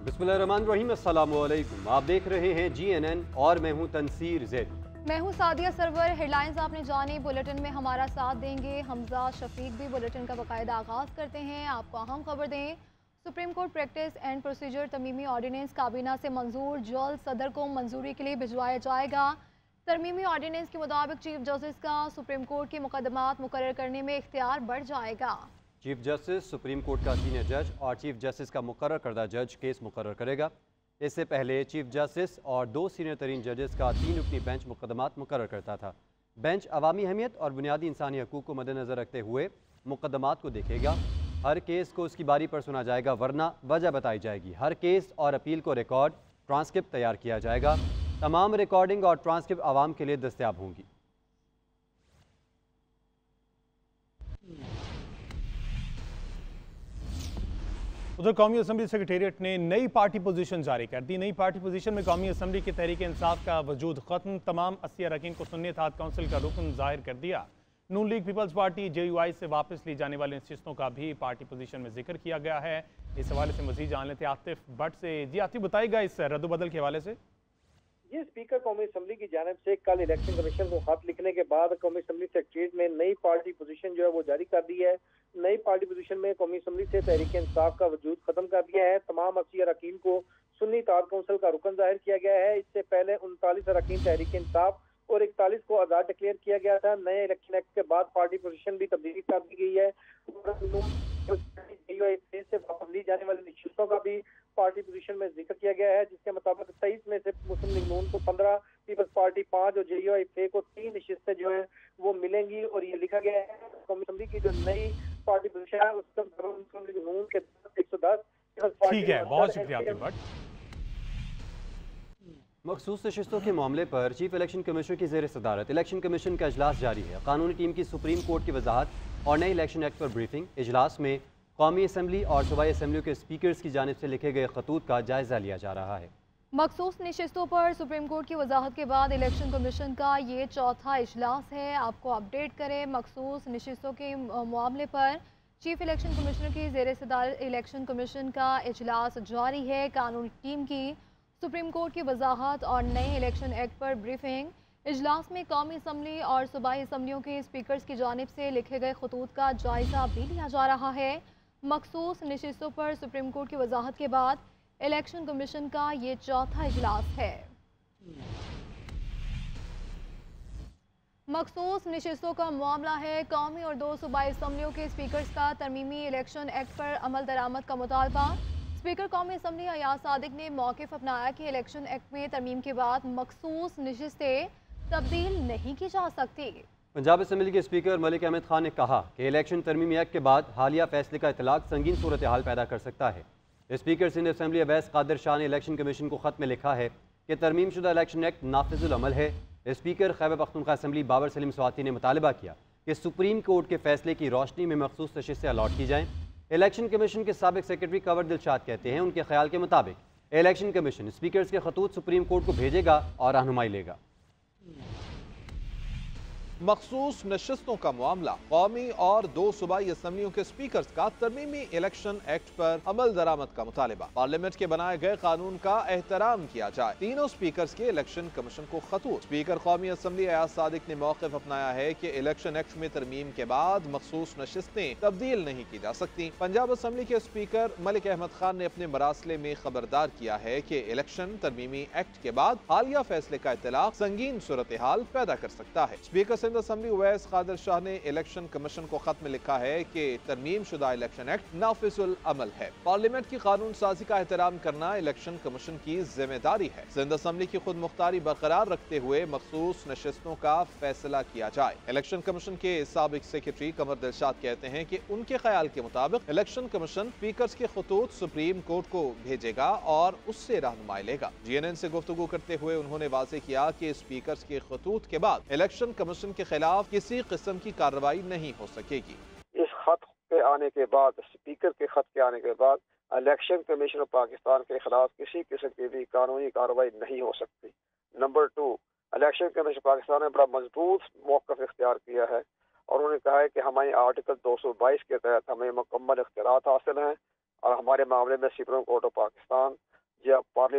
बिस्मिल्लाहिर्रहमानिर्रहीम, अस्सलामुअलैकुम। आप देख रहे हैं GNN और मैं हूं तनसीर ज़ेद। मैं हूं सादिया सरवर। हेडलाइंस आपने जानी। बुलेटिन में हमारा साथ देंगे हमजा शफीक भी। बुलेटिन का बाकायदा आगाज़ करते हैं। आपको अहम खबर दें, Supreme Court practice and procedure तरमीमी ऑर्डिनेंस काबीना से मंजूर, जल्द सदर को मंजूरी के लिए भिजवाया जाएगा। तरमीमी ऑर्डिनेंस के मुताबिक चीफ जस्टिस का सुप्रीम कोर्ट के मुकदमात मुकर्रर करने में इख्तियार बढ़ जाएगा। चीफ जस्टिस, सुप्रीम कोर्ट का सीनियर जज और चीफ जस्टिस का मुकर्रर करदा जज केस मुकर्रर करेगा। इससे पहले चीफ जस्टिस और 2 सीनियर तरीन जजेस का 3 रुकनी बेंच मुकदमात मुकर्रर करता था। बेंच अवामी अहमियत और बुनियादी इंसानी हकूक़ को मद्देनज़र रखते हुए मुकदमात को देखेगा। हर केस को उसकी बारी पर सुना जाएगा, वरना वजह बताई जाएगी। हर केस और अपील को रिकॉर्ड ट्रांसक्रिप्ट तैयार किया जाएगा। तमाम रिकॉर्डिंग और ट्रांसक्रिप्ट आवाम के लिए दस्तयाब होंगी। उधर कौमी असम्बली सेक्रेटेरिएट ने नई पार्टी पोजीशन जारी कर दी। नई पार्टी पोजीशन में कौमी असम्बली की तहरीक इंसाफ का वजूद खत्म, तमाम 80 अरकान को सुन्नी इत्तेहाद काउंसिल का रुकन जाहिर कर दिया। नून लीग पीपल्स पार्टी JUI से वापस ली जाने वाली नशिस्तों का भी पार्टी पोजीशन में जिक्र किया गया है। इस हवाले से मजीद जान लेते आतिफ भट्ट से। जी आतिफ, बताएगा इस रद्दबदल के हवाले से। ये स्पीकर कौमी असम्बली की जानिब से कल इलेक्शन कमीशन को खत लिखने के बाद कौमी असम्बली सेक्रेटरीट ने नई पार्टी पोजीशन जो है वो जारी कर दी है। नई पार्टी पोजीशन में कौमी असम्बली से तहरीक इंसाफ का वजूद खत्म कर दिया है। तमाम 80 अरकान को सुन्नी इत्तेहाद काउंसिल का रुकन जाहिर किया गया है। इससे पहले 39 अरकान तहरीक इंसाफ और 41 को आज़ाद डिक्लेयर किया गया था। नए इलेक्शन एक्ट के बाद पार्टी पोजीशन भी तब्दील कर दी गई है। से वापस ली जाने वाली नशिस्तों का भी पार्टी पोजीशन में जिक्र किया गया है, जिसके मुताबिक 23 में से मुस्लिम लीग नून को 15, पीपल्स पार्टी 5 और JUI को 3 नशिस्तें जो है वो मिलेंगी। और ये लिखा गया है कौमी असम्बली की जो नई पार्टी पोजीशन है उसका मुस्लिम लीग नून के 110। ठीक है, बहुत शुक्रिया आतिफ भट्ट। मखसूस नशिस्तों के मामले पर चीफ इलेक्शन कमिश्नर की ज़ेर सदारत इलेक्शन कमीशन का इजलास जारी है। कानूनी टीम की सुप्रीम कोर्ट की वजाहत और नए इलेक्शन एक्ट पर ब्रीफिंग। इजलास में कौमी असम्बली और सूबाई असम्बलियों के स्पीकर्स की जानिब से लिखे गए खतूत का जायजा लिया जा रहा है। मखसूस नशिस्तों पर सुप्रीम कोर्ट की वजाहत के बाद इलेक्शन कमीशन का ये चौथा इजलास है। आपको अपडेट करें, मखसूस नशिस्तों के मामले पर चीफ इलेक्शन कमिश्नर की ज़ेर सदारत इलेक्शन कमीशन का इजलास जारी है। कानूनी टीम की सुप्रीम कोर्ट की वजाहत और नए इलेक्शन एक्ट पर ब्रीफिंग। इजलास में कौमी असम्बली और सूबाई असम्बलियों के स्पीकर्स की जानिब से लिखे गए खतूत का जायजा भी लिया जा रहा है। मखसूस नशिस्तों पर सुप्रीम कोर्ट की वजाहत के बाद इलेक्शन कमीशन का ये चौथा इजलास है। मखसूस नशिस्तों का मामला है। कौमी और 2 सूबाई असम्बलियों के स्पीकर्स का तरमीमी इलेक्शन एक्ट पर अमल दरामद का मुतालबा। स्पीकर कौमी असम्बली अयाज सादिक ने मौक़िफ़ अपनाया कि इलेक्शन एक्ट में तरमीम के बाद मखसूस नशिस्तें तब्दील नहीं की जा सकती। पंजाब असम्बली के स्पीकर मलिक अहमद खान ने कहा कि इलेक्शन तरमीमी एक्ट के बाद हालिया फैसले का इतलाक संगीन सूरत हाल पैदा कर सकता है। स्पीकर सिंध असम्बली अवैस कादिर शाह ने इलेक्शन कमीशन को खत में लिखा है कि तरमीम शुदा इलेक्शन एक्ट नाफिजुल अमल है। स्पीकर खैबर पख्तूनख्वा असम्बली बाबर सलीम स्वाति ने मुतालबा किया कि सुप्रीम कोर्ट के फैसले की रोशनी में मखसूस नशिस्तें अलॉट की जाएँ। इलेक्शन कमीशन के साबिक सेक्रेटरी कंवर दिलशाद कहते हैं उनके ख्याल के मुताबिक इलेक्शन कमीशन स्पीकर्स के खतूत सुप्रीम कोर्ट को भेजेगा और रहनुमाई लेगा। मखसूस नशिस्तों का मामला कौमी और 2 सूबाई असम्बलियों के स्पीकर्स का तरमीमी इलेक्शन एक्ट पर अमल दरामद का मुतालिबा। पार्लियामेंट के बनाए गए कानून का एहतराम किया जाए। तीनों स्पीकर्स के इलेक्शन कमीशन को खतूत। स्पीकर कौमी असम्बली अयाज सादिक ने मौक़िफ़ अपनाया है कि इलेक्शन एक्ट में तरमीम के बाद मखसूस नशिस्तें तब्दील नहीं की जा सकती। पंजाब असम्बली के स्पीकर मलिक अहमद खान ने अपने मरासले में खबरदार किया है कि इलेक्शन तरमीमी एक्ट के बाद हालिया फैसले का इतलाक संगीन सूरत हाल पैदा कर सकता है। स्पीकर सिंध असम्बली अवैस कादिर शाह ने इलेक्शन कमीशन को खत में लिखा है कि तरमीम शुदा इलेक्शन एक्ट नाफिजुल अमल है। पार्लियामेंट की कानून साजी का एहतराम करना इलेक्शन कमीशन की जिम्मेदारी है। सिंध असम्बली की खुद मुख्तारी बरकरार रखते हुए मखसूस नशिस्तों का फैसला किया जाए। इलेक्शन कमीशन के साबिक सेक्रेटरी कंवर दिलशाद कहते हैं कि उनके ख्याल के मुताबिक इलेक्शन कमीशन स्पीकर्स के खतूत सुप्रीम कोर्ट को भेजेगा और उससे रहनुमाई लेगा। GNN से गुफ्तगू करते हुए उन्होंने वाज़ेह किया कि स्पीकर्स के खतूत के बाद इलेक्शन कमीशन के खिलाफ किसी किस्म की कार्रवाई नहीं हो सकेगी। इस खत के आने के बाद, स्पीकर के खत के आने के बाद इलेक्शन कमीशन ऑफ पाकिस्तान के खिलाफ किसी किस्म की भी कानूनी कार्रवाई नहीं हो सकती। नंबर 2, इलेक्शन कमीशन पाकिस्तान ने बड़ा मजबूत मौक़िफ़ इख्तियार किया है और उन्होंने कहा है कि हमारे आर्टिकल 222 के तहत हमें मुकम्मल इख्तियारात हासिल हैं और हमारे मामले में supreme court of Pakistan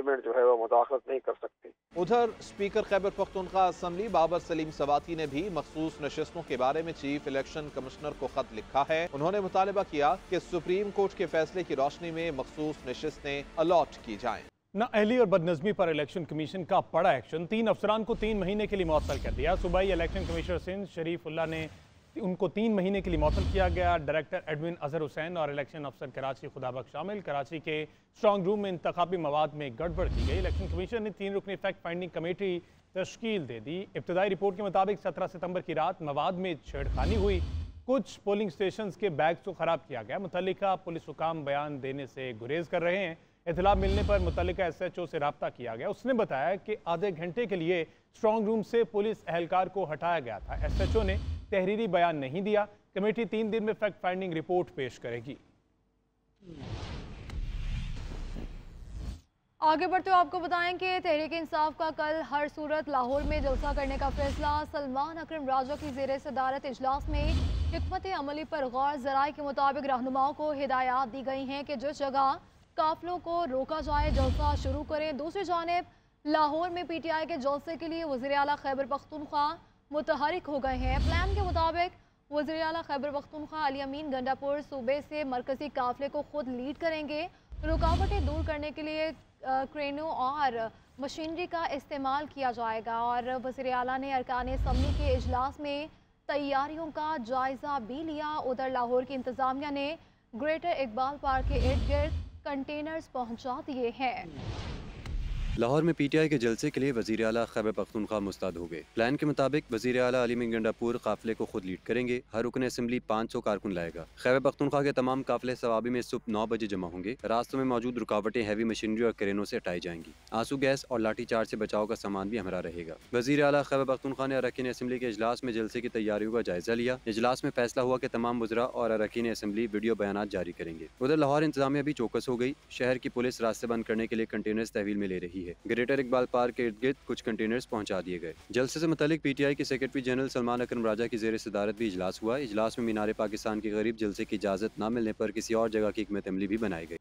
parliament जो है वो मुदाखलत नहीं कर सकती। उधर स्पीकर खैबर पख्तूनख्वा असम्बली बाबर सलीम सवाती ने भी मखसूस नशिस्तों के बारे में चीफ इलेक्शन कमिश्नर को खत लिखा है। उन्होंने मुतालबा किया कि सुप्रीम कोर्ट के फैसले की रोशनी में मखसूस नशिस्तें अलॉट की जाएं। नाअहली और बदनज़मी पर इलेक्शन कमीशन का बड़ा एक्शन, 3 अफसरान को 3 महीने के लिए मुअत्तल कर दिया। सूबाई इलेक्शन कमिश्नर सिंध शरीफुल्लाह ने उनको 3 महीने के लिए मुअत्तल किया गया। डायरेक्टर एडमिन अजहर हुसैन और इलेक्शन अफसर कराची खुदाबख्श शामिल। कराची के स्ट्रांग रूम में इंतखाबी मवाद में गड़बड़ की गई। इलेक्शन कमीशन ने 3 रुकनी फैक्ट फाइंडिंग कमेटी तश्कील दे दी। इब्तदाई रिपोर्ट के मुताबिक 17 सितंबर की रात मवाद में छेड़खानी हुई। कुछ पोलिंग स्टेशन के बैग्स को ख़राब किया गया। मुतल्लिका पुलिस हुकाम बयान देने से गुरेज कर रहे हैं। इतला मिलने पर मुतल्लिका SHO से रब्ता किया गया। उसने बताया कि आधे घंटे के लिए स्ट्रांग रूम से पुलिस एहलकार को हटाया गया था। SHO ने तहरीरी बयान नहीं दिया। कमेटी 3 दिन में फैक्ट फाइंडिंग रिपोर्ट पेश करेगी। आगे बढ़ते हुए आपको बताएं कि तहरीक इंसाफ का कल हर सूरत लाहौर में जलसा करने का फैसला। सलमान अकरम राजा की ज़ेर सदारत इजलास में हिकमत अमली पर गौर। ज़राए के मुताबिक रहनुमाओं को हिदायत दी गई हैं कि जिस जगह काफिलों को रोका जाए जलसा शुरू करें। दूसरी जानिब लाहौर में PTI के जलसे के लिए वज़ीर आला खैबर पख्तूनख्वा मुतहरिक हो गए हैं। प्लान के मुताबिक वज़ीर आला खैबर पख्तूनख्वा अली अमीन गंडापुर सूबे से मरकजी काफिले को खुद लीड करेंगे। रुकावटें दूर करने के लिए क्रेनों और मशीनरी का इस्तेमाल किया जाएगा। और वज़ीर आला ने अरकान असम्बली के इजलास में तैयारियों का जायजा भी लिया। उधर लाहौर की इंतजामिया ने ग्रेटर इकबाल पार्क के इर्द गिर्द कंटेनर्स पहुंचा दिए हैं। लाहौर में PTI के जलसे के लिए वज़ीर आला खैबर पख्तूनख्वा मुस्तैद हो गए। प्लान के मुताबिक वज़ीर आला अली अमीन गंडापुर काफिले को खुद लीड करेंगे। हर रुकन असम्बली 500 कारकुन लाएगा। खैबर पख्तूनख्वा के तमाम काफिले सवाबी में सुबह 9 बजे जमा होंगे। रास्तों में मौजूद रुकावटें हैवी मशीनरी और क्रेनों से हटाई जाएंगी। आंसू गैस और लाठी चार्ज से बचाव का सामान भी हमरा रहेगा। वज़ीर आला खैबर पख्तूनख्वा ने अरकान असम्बली के इजलास में जलसे की तैयारियों का जायजा लिया। इजलास में फैसला हुआ कि तमाम वज़रा और अरकान असम्बली वीडियो बयानात जारी करेंगे। उधर लाहौर इंतजामिया भी चौकस हो गई। शहर की पुलिस रास्ते बंद करने के लिए कंटेनर्स तहवील में ले रही है। ग्रेटर इकबाल पार्क के इर्द गिर्द कुछ कंटेनर्स पहुंचा दिए गए। जलसे से मुतालिक PTI के सेक्रेटरी जनरल सलमान अकरम राजा की ज़ेर सदारत भी इजलास हुआ। इजलास में मीनार पाकिस्तान के करीब जलसे की इजाज़त न मिलने पर किसी और जगह की हिकमत अमली भी बनाई गई।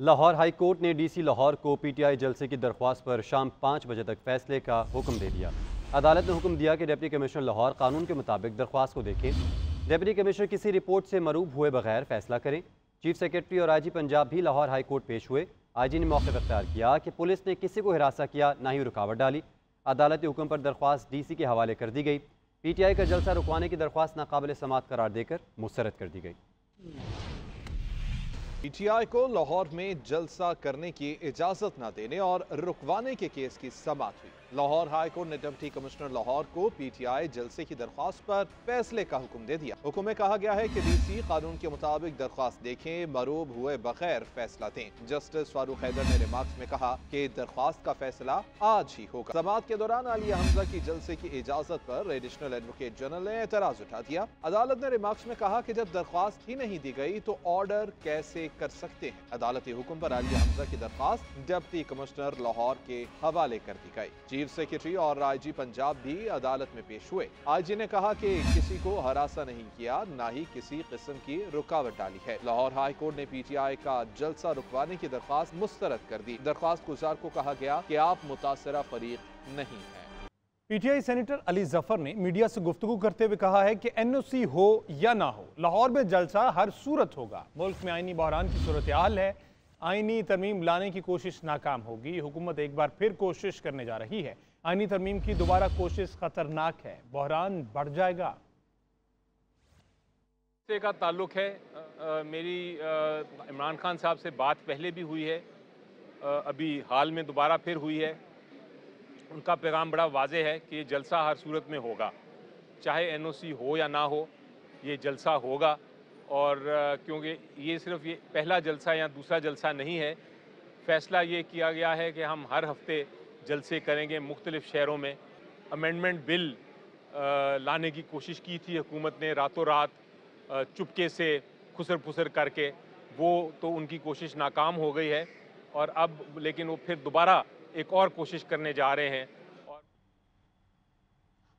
लाहौर हाई कोर्ट ने DC लाहौर को PTI जलसे की दरख्वास्त पर शाम 5 बजे तक फैसले का हुक्म दे दिया। अदालत ने हुक्म दिया कि डिप्टी कमिश्नर लाहौर कानून के मुताबिक दरख्वास्त को देखें। डिप्टी कमिश्नर किसी रिपोर्ट से मरूब हुए बगैर फैसला करें। चीफ सेक्रेटरी और IG पंजाब भी लाहौर हाई कोर्ट पेश हुए। IG ने मौके पर इख्तियार किया कि पुलिस ने किसी को हिरासा किया, ना ही रुकावट डाली। अदालती हुक्म पर दरख्वास्त DC के हवाले कर दी गई। PTI का जलसा रुकवाने की दरख्वास्त नाकाबिल समाअत करार देकर मुस्तरद कर दी गई। PTI को लाहौर में जलसा करने की इजाजत न देने और रुकवाने के केस की समाअत हुई। लाहौर हाई कोर्ट ने डिप्टी कमिश्नर लाहौर को PTI जलसे की दरख्वास्त पर फैसले का हुक्म दे दिया। हुक्म में कहा गया है कि DC कानून के मुताबिक दरख्वास्त देखें, मरूब हुए बगैर फैसला दें। जस्टिस फारूक हैदर ने रिमार्क्स में कहा कि दरख्वास्त का फैसला आज ही होगा। समाअत के दौरान आलिया हमजा की जलसे की इजाजत पर एडिशनल एडवोकेट जनरल ने एतराज उठा दिया। अदालत ने रिमार्क्स में कहा कि जब दरख्वास्त ही नहीं दी गई तो ऑर्डर कैसे कर सकते हैं। अदालती हुक्म पर आलिया हमजा की दरख्वास्त डिप्टी कमिश्नर लाहौर के हवाले कर दी गई। चीफ सेक्रेटरी और IG पंजाब भी अदालत में पेश हुए। IG ने कहा कि किसी को हरासा नहीं किया, ना ही किसी किस्म की रुकावट डाली है। लाहौर हाई कोर्ट ने PTI का जलसा रुकवाने की दरख्वास्त मुस्तरद कर दी। दरख्वास्त गुजार को कहा गया कि आप मुतासरा फरीक नहीं है। PTI सेनेटर अली जफर ने मीडिया से गुफ्तगू करते हुए कहा है कि NOC हो या ना हो, लाहौर में जलसा हर सूरत होगा। मुल्क में आईनी बहरान की सूरत हाल है। आईनी तरमीम लाने की कोशिश नाकाम होगी। हुकूमत एक बार फिर कोशिश करने जा रही है। आईनी तरमीम की दोबारा कोशिश खतरनाक है, बहरान बढ़ जाएगा। का ताल्लुक है मेरी इमरान खान साहब से बात पहले भी हुई है, अभी हाल में दोबारा फिर हुई है। उनका पैगाम बड़ा वाज़ेह है कि ये जलसा हर सूरत में होगा, चाहे NOC हो या ना हो, ये जलसा होगा। और क्योंकि ये सिर्फ ये पहला जलसा या दूसरा जलसा नहीं है, फ़ैसला ये किया गया है कि हम हर हफ्ते जलसे करेंगे मुख्तलिफ़ शहरों में। अमेंडमेंट बिल लाने की कोशिश की थी हुकूमत ने रातों रात, चुपके से खुसर फुसर करके, वो तो उनकी कोशिश नाकाम हो गई है। और अब लेकिन वो फिर दोबारा एक और कोशिश करने जा रहे हैं।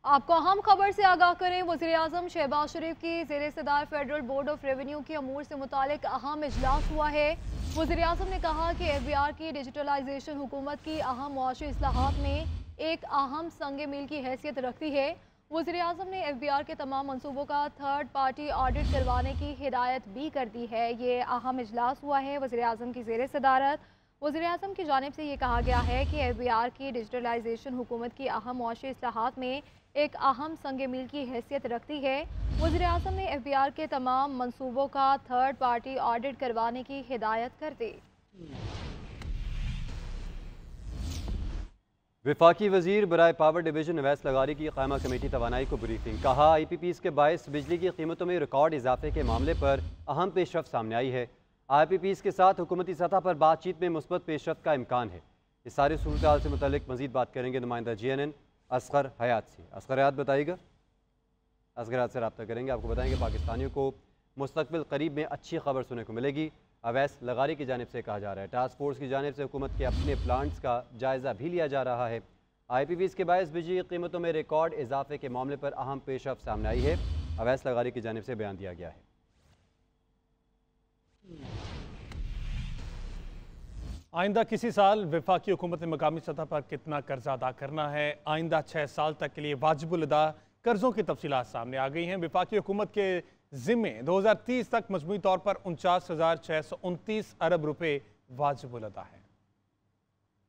आपको अहम खबर से आगाह करें, वज़ीर-ए-आज़म शहबाज शरीफ की ज़ेर सदार फेडरल बोर्ड ऑफ रेवेन्यू के अमूर से मुतालिक अहम इजलास हुआ है। वज़ीर-ए-आज़म ने कहा कि FBR की डिजिटलाइजेशन हुकूमत की अहम मुआशी इस्लाहात में एक अहम संग मील की हैसियत रखती है। वज़ीर-ए-आज़म ने FBR के तमाम मनसूबों का थर्ड पार्टी ऑडिट करवाने की हिदायत भी कर दी है। ये अहम इजलास हुआ है वज़ीर-ए-आज़म की ज़ेर सदारत। वज़ीर-ए-आज़म की जानिब से ये कहा गया है कि FBR की डिजिटलाइजेशन हुकूमत की अहम मुआशी इस्लाहात में एक अहम संग मील की हैसियत रखती है। वज़ीर-ए-आज़म ने FBR के तमाम मनसूबों का थर्ड पार्टी ऑडिट करवाने की हिदायत कर दी। वफाकी वजीर बराए पावर डिवीजन अवैस लगारी की क़ायमा कमेटी तवानाई को ब्रीफिंग। कहा IPPs के बायस बिजली की कीमतों में रिकॉर्ड इजाफे के मामले पर अहम पेशरफ सामने आई है। IPPs के साथ हुकूमती सतह पर बातचीत में मुस्बत पेशरफ का इम्कान है। इस सारी सूरत हाल से मुतल्लिक मजीद बात करेंगे नुमाइंदा GNN असगर हयात से। असगर हयात बताइएगा। असगर हयात से रब्ता करेंगे, आपको बताएंगे पाकिस्तानियों को मुस्तकबिल करीब में अच्छी खबर सुनने को मिलेगी। अवैस लगारी की जानिब से कहा जा रहा है टास्क फोर्स की जानिब से हुकूमत के अपने प्लांट्स का जायज़ा भी लिया जा रहा है। IPPs के बायस बिजली कीमतों में रिकॉर्ड इजाफे के मामले पर अहम पेशरफ सामने आई है। अवैस लगारी की जानिब से बयान दिया गया है। आइंदा किसी साल वफाकी हुकूमत ने मकामी सतह पर कितना कर्जा अदा करना है। आइंदा 6 साल तक के लिए वाजिबुल अदा कर्जों की तफसीलात सामने आ गई हैं। वफाकी हुकूमत के जिम्मे 2030 तक मजमूई तौर पर 49,629 अरब रुपए वाजिबुल अदा है।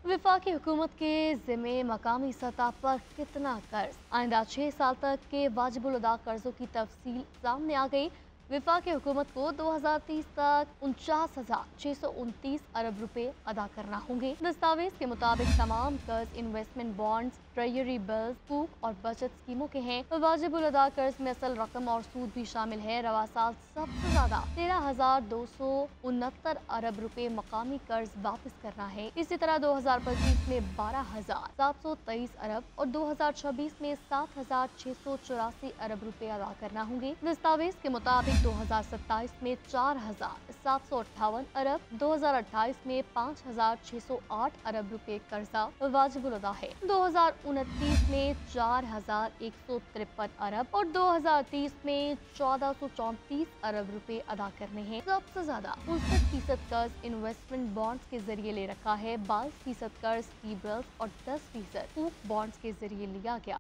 वफाकी हुकूमत के जिम्मे मकामी सतह पर कितना कर्ज, आइंदा 6 साल तक के वाजिबुल अदा कर्जों की तफसील सामने आ गई। वफाकी हुकूमत को 2030 तक 49,629 अरब रुपए अदा करना होंगे। दस्तावेज के मुताबिक तमाम कर्ज इन्वेस्टमेंट बॉन्ड्स, ट्रेजरी बिल्स, कूक और बचत स्कीमों के हैं। वाजिबुल अदा कर्ज में असल रकम और सूद भी शामिल है। रवा साल सबसे ज्यादा 13,269 अरब रुपए मकामी कर्ज वापस करना है। इसी तरह 2025 में 12,723 अरब और 2026 में 7,684 अरब रुपए अदा करना होंगे। दस्तावेज के मुताबिक 2027 में 4,758 अरब, 2028 में 5,608 अरब रुपए कर्जा वाजिबुल अदा है। 2029 में 4,153 अरब और 2030 में 1,434 अरब रुपए अदा करने हैं। सबसे ज्यादा 59% कर्ज इन्वेस्टमेंट बॉन्ड्स के जरिए ले रखा है, 22% कर्ज टी बिल्स और 10% कूक बॉन्ड्स के जरिए लिया गया।